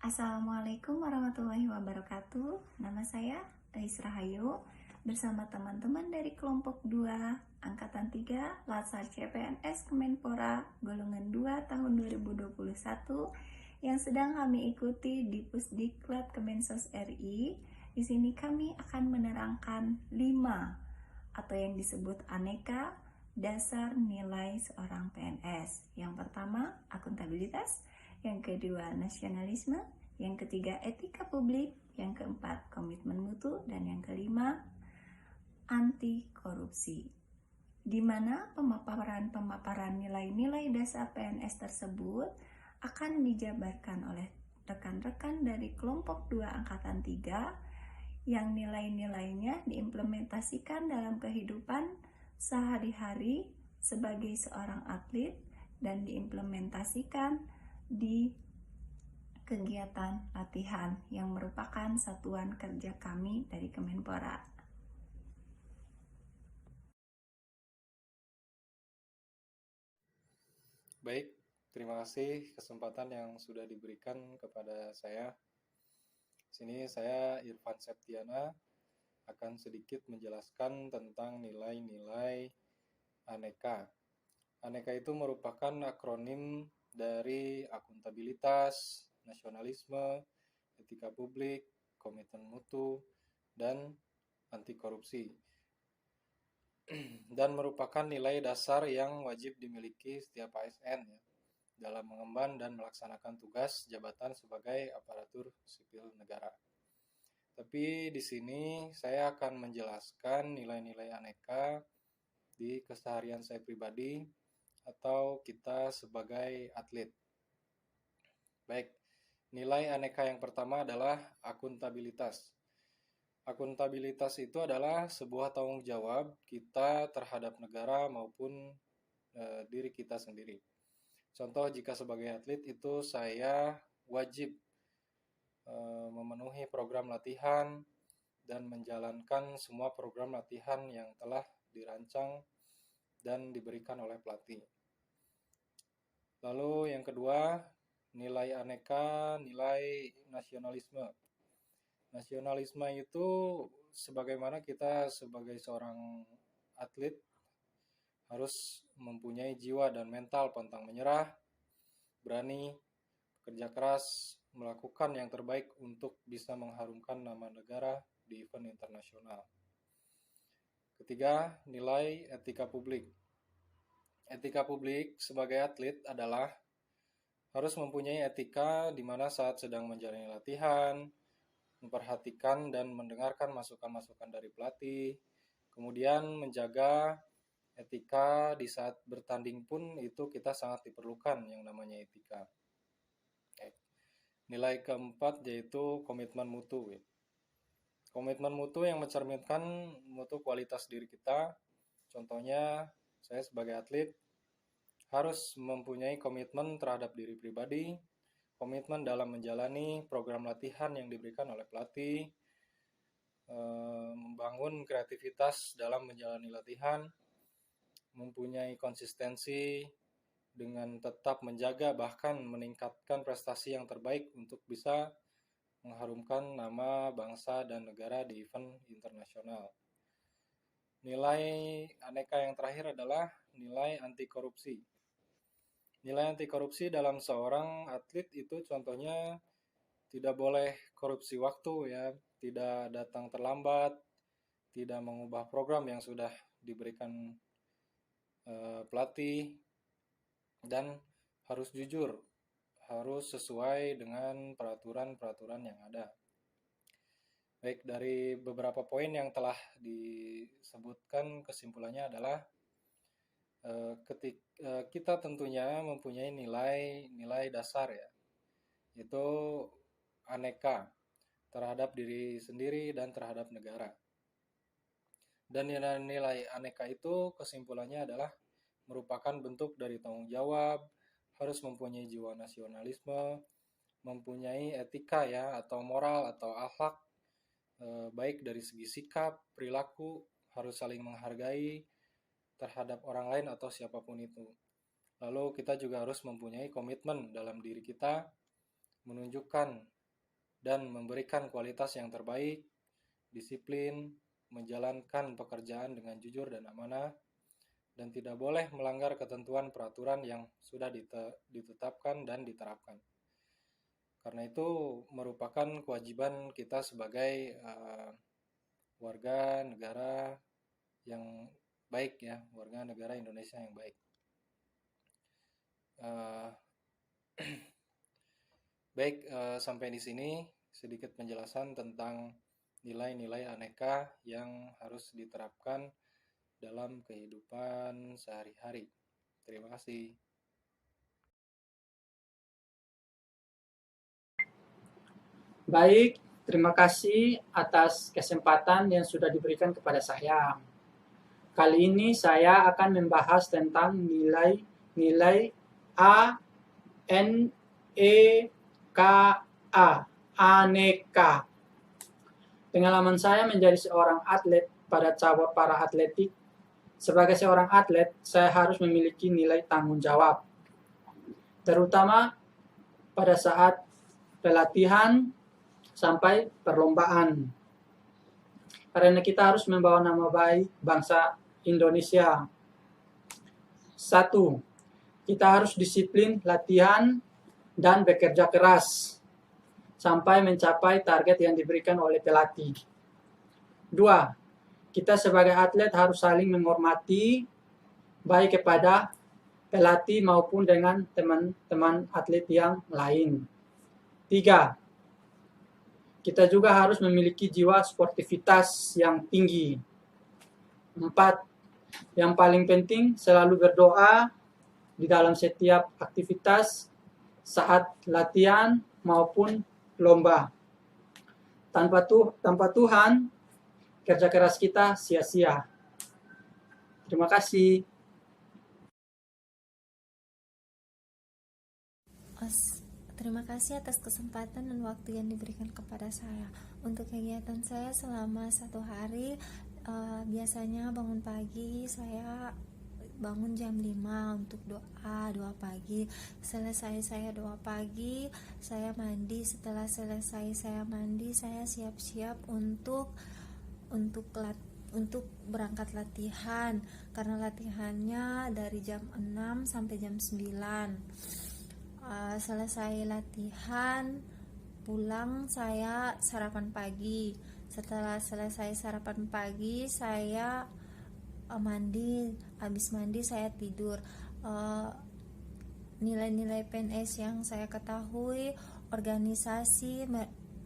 Assalamualaikum warahmatullahi wabarakatuh. Nama saya Ais Rahayu bersama teman-teman dari kelompok 2 Angkatan 3 Latsar CPNS Kemenpora golongan 2 tahun 2021 yang sedang kami ikuti di Pusdiklat Kemensos RI. Di sini kami akan menerangkan 5 atau yang disebut aneka dasar nilai seorang PNS. Yang pertama, akuntabilitas. Yang kedua, nasionalisme. Yang ketiga, etika publik. Yang keempat, komitmen mutu. Dan yang kelima, anti korupsi. Di mana pemaparan nilai-nilai dasar PNS tersebut akan dijabarkan oleh rekan-rekan dari kelompok 2 Angkatan 3 yang nilai-nilainya diimplementasikan dalam kehidupan sehari-hari sebagai seorang atlet dan diimplementasikan di kegiatan latihan yang merupakan satuan kerja kami dari Kemenpora. Baik, terima kasih kesempatan yang sudah diberikan kepada saya. Sini saya Irfan Septiana akan sedikit menjelaskan tentang nilai-nilai aneka. Aneka itu merupakan akronim dari akuntabilitas, nasionalisme, etika publik, komitmen mutu, dan anti korupsi. Dan merupakan nilai dasar yang wajib dimiliki setiap ASN ya, dalam mengemban dan melaksanakan tugas jabatan sebagai aparatur sipil negara. Tapi di sini saya akan menjelaskan nilai-nilai aneka di keseharian saya pribadi atau kita sebagai atlet. Baik, nilai aneka yang pertama adalah akuntabilitas. Akuntabilitas itu adalah sebuah tanggung jawab kita terhadap negara maupun diri kita sendiri. Contoh, jika sebagai atlet itu saya wajib memenuhi program latihan dan menjalankan semua program latihan yang telah dirancang dan diberikan oleh pelatih. Lalu yang kedua, nilai aneka, nilai nasionalisme. Nasionalisme itu sebagaimana kita sebagai seorang atlet harus mempunyai jiwa dan mental pantang menyerah, berani, bekerja keras, melakukan yang terbaik untuk bisa mengharumkan nama negara di event internasional. Ketiga, nilai etika publik. Etika publik sebagai atlet adalah harus mempunyai etika di mana saat sedang menjalani latihan, memperhatikan dan mendengarkan masukan-masukan dari pelatih, kemudian menjaga etika di saat bertanding pun itu kita sangat diperlukan yang namanya etika. Nilai keempat yaitu komitmen mutu. Komitmen mutu yang mencerminkan mutu kualitas diri kita. Contohnya, saya sebagai atlet harus mempunyai komitmen terhadap diri pribadi, komitmen dalam menjalani program latihan yang diberikan oleh pelatih, membangun kreativitas dalam menjalani latihan, mempunyai konsistensi dengan tetap menjaga bahkan meningkatkan prestasi yang terbaik untuk bisa mengharumkan nama bangsa dan negara di event internasional. Nilai aneka yang terakhir adalah nilai anti korupsi. Nilai anti korupsi dalam seorang atlet itu contohnya tidak boleh korupsi waktu ya, tidak datang terlambat, tidak mengubah program yang sudah diberikan pelatih, dan harus jujur, harus sesuai dengan peraturan-peraturan yang ada. Baik, dari beberapa poin yang telah disebutkan, kesimpulannya adalah kita tentunya mempunyai nilai dasar ya, yaitu aneka terhadap diri sendiri dan terhadap negara. Dan nilai-nilai aneka itu kesimpulannya adalah merupakan bentuk dari tanggung jawab, harus mempunyai jiwa nasionalisme, mempunyai etika ya atau moral atau akhlak, baik dari segi sikap, perilaku, harus saling menghargai terhadap orang lain atau siapapun itu. Lalu kita juga harus mempunyai komitmen dalam diri kita, menunjukkan dan memberikan kualitas yang terbaik, disiplin, menjalankan pekerjaan dengan jujur dan amanah, dan tidak boleh melanggar ketentuan peraturan yang sudah ditetapkan dan diterapkan. Karena itu merupakan kewajiban kita sebagai warga negara yang baik ya, warga negara Indonesia yang baik. Baik, sampai di sini sedikit penjelasan tentang nilai-nilai aneka yang harus diterapkan dalam kehidupan sehari-hari. Terima kasih. Baik, terima kasih atas kesempatan yang sudah diberikan kepada saya. Kali ini saya akan membahas tentang nilai A, N, E, K, A, aneka. Pengalaman saya menjadi seorang atlet pada cabur para atletik. Sebagai seorang atlet, saya harus memiliki nilai tanggung jawab, terutama pada saat pelatihan sampai perlombaan. Karena kita harus membawa nama baik bangsa Indonesia. 1. Kita harus disiplin latihan dan bekerja keras sampai mencapai target yang diberikan oleh pelatih. 2. Kita sebagai atlet harus saling menghormati baik kepada pelatih maupun dengan teman-teman atlet yang lain. 3. Kita juga harus memiliki jiwa sportivitas yang tinggi. 4. Yang paling penting selalu berdoa di dalam setiap aktivitas saat latihan maupun lomba. Tanpa Tuhan, kerja keras kita sia-sia. Terima kasih. Terima kasih atas kesempatan dan waktu yang diberikan kepada saya. Untuk kegiatan saya selama 1 hari, biasanya bangun pagi, saya bangun jam 5 untuk doa pagi. Selesai saya doa pagi, saya mandi. Setelah selesai saya mandi, saya siap-siap untuk berangkat latihan, karena latihannya dari jam 6 sampai jam 9. Selesai latihan, pulang saya sarapan pagi. Setelah selesai sarapan pagi, saya mandi. Habis mandi saya tidur. Nilai-nilai PNS yang saya ketahui, organisasi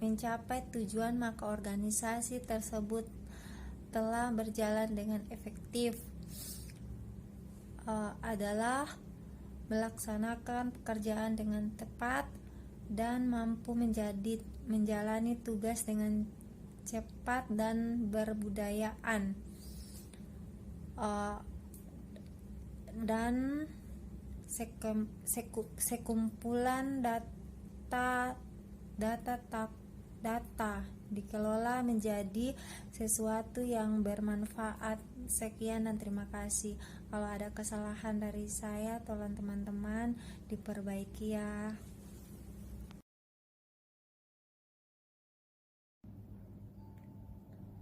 mencapai tujuan, maka organisasi tersebut telah berjalan dengan efektif, adalah melaksanakan pekerjaan dengan tepat dan mampu menjalani tugas dengan cepat dan berbudayaan, dan sekumpulan data dikelola menjadi sesuatu yang bermanfaat. Sekian dan terima kasih. Kalau ada kesalahan dari saya, tolong teman-teman diperbaiki ya.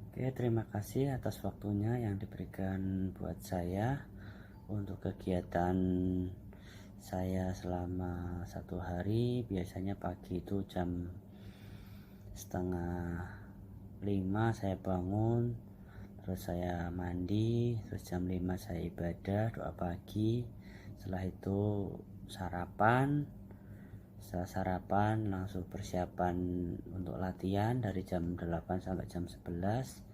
Oke, terima kasih atas waktunya yang diberikan buat saya untuk kegiatan saya selama 1 hari. Biasanya pagi itu jam 4:30 saya bangun, terus saya mandi, terus jam 5 saya ibadah, doa pagi. Setelah itu sarapan. Setelah sarapan langsung persiapan untuk latihan dari jam 8 sampai jam 11.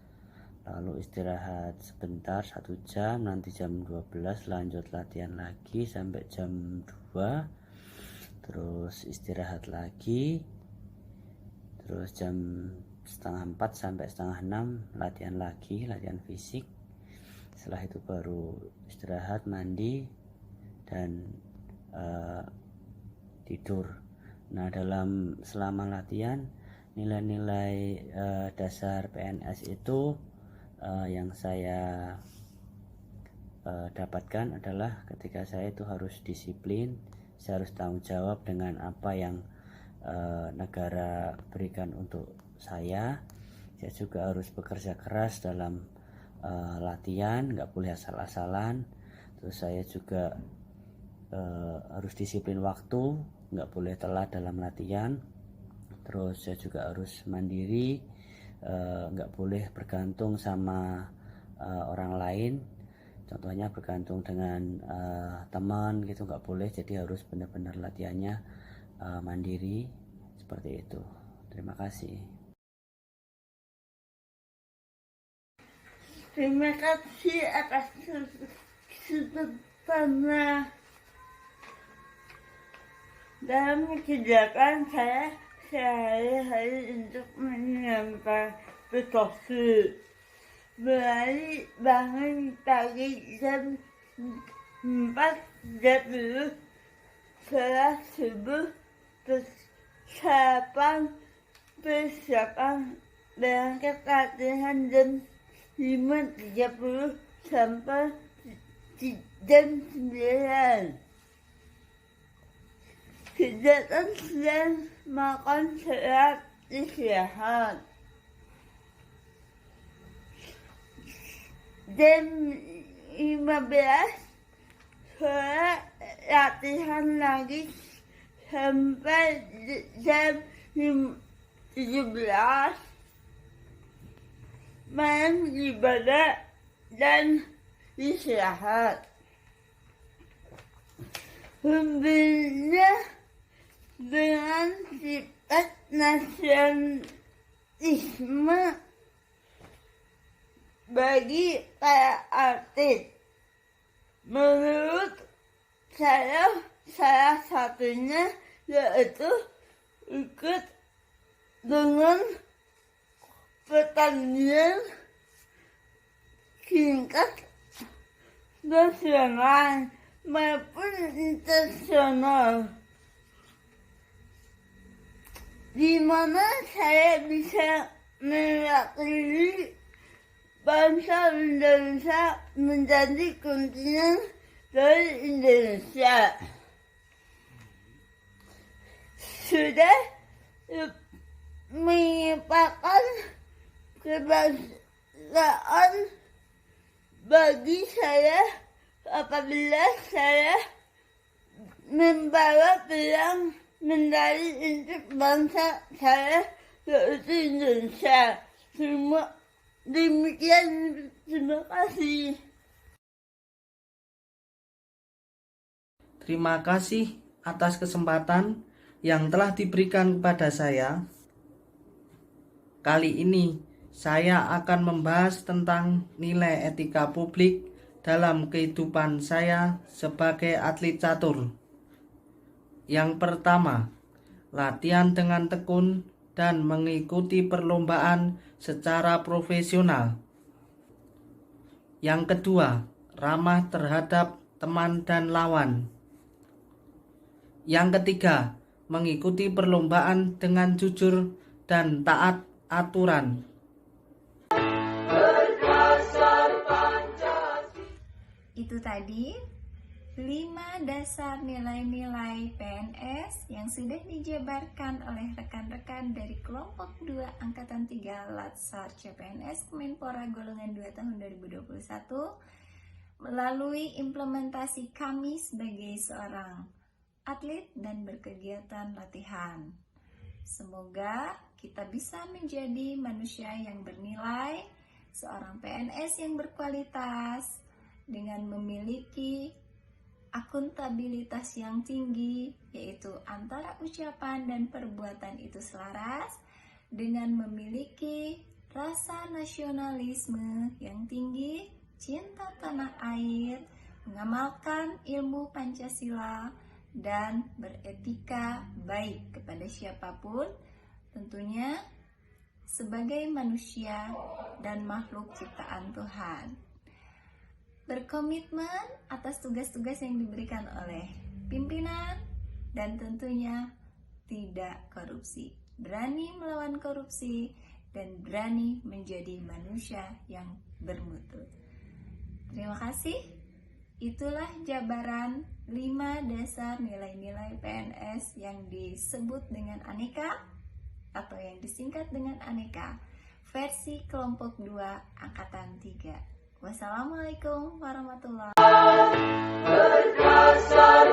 Lalu istirahat sebentar 1 jam, nanti jam 12 lanjut latihan lagi sampai jam 2. Terus istirahat lagi. Terus jam 3:30 sampai 5:30 latihan lagi, latihan fisik. Setelah itu baru istirahat, mandi, dan tidur. Nah, selama latihan, nilai-nilai dasar PNS itu yang saya dapatkan adalah ketika saya itu harus disiplin, saya harus tanggung jawab dengan apa yang negara berikan untuk saya juga harus bekerja keras dalam latihan, nggak boleh asal-asalan. Terus saya juga harus disiplin waktu, nggak boleh telat dalam latihan. Terus saya juga harus mandiri, nggak boleh bergantung sama orang lain. Contohnya bergantung dengan teman gitu, nggak boleh. Jadi harus benar-benar latihannya mandiri seperti itu. Terima kasih. Terima kasih atas kesempatannya. Dalam kegiatan saya sehari-hari untuk menyampaikan prestasi. Mulai bangun pagi jam 4.30 setelah subuh, persiapan berangkat latihan jam 5.30 sampai jam 9. Kegiatan siang makan sehat istirahat. Jam 15 sore latihan lagi sampai jam 17. Malam ibadah dan istirahat. Pembina dengan sifat nasionalisme bagi para atlet. Menurut saya, salah satunya yaitu ikut dengan pertandingan tingkat nasional maupun internasional, di mana saya bisa mewakili bangsa Indonesia menjadi kontingen dari Indonesia. Sudah menyebabkan kebanggaan bagi saya apabila saya membawa pulang medali untuk bangsa saya yaitu Indonesia. Terima kasih. Terima kasih atas kesempatan yang telah diberikan kepada saya. Kali ini saya akan membahas tentang nilai etika publik dalam kehidupan saya sebagai atlet catur. Yang pertama, latihan dengan tekun dan mengikuti perlombaan secara profesional. Yang kedua, ramah terhadap teman dan lawan. Yang ketiga, mengikuti perlombaan dengan jujur dan taat aturan. Itu tadi 5 dasar nilai-nilai PNS yang sudah dijabarkan oleh rekan-rekan dari kelompok 2 Angkatan 3 Latsar CPNS Kemenpora golongan 2 tahun 2021 melalui implementasi kami sebagai seorang atlet dan berkegiatan latihan. Semoga kita bisa menjadi manusia yang bernilai, seorang PNS yang berkualitas, dengan memiliki akuntabilitas yang tinggi, yaitu antara ucapan dan perbuatan itu selaras, dengan memiliki rasa nasionalisme yang tinggi, cinta tanah air, mengamalkan ilmu Pancasila, dan beretika baik kepada siapapun, tentunya sebagai manusia dan makhluk ciptaan Tuhan. Berkomitmen atas tugas-tugas yang diberikan oleh pimpinan dan tentunya tidak korupsi. Berani melawan korupsi dan berani menjadi manusia yang bermutu. Terima kasih. Itulah jabaran 5 dasar nilai-nilai PNS yang disebut dengan aneka atau yang disingkat dengan aneka versi kelompok 2 angkatan 3. Wassalamualaikum warahmatullahi wabarakatuh.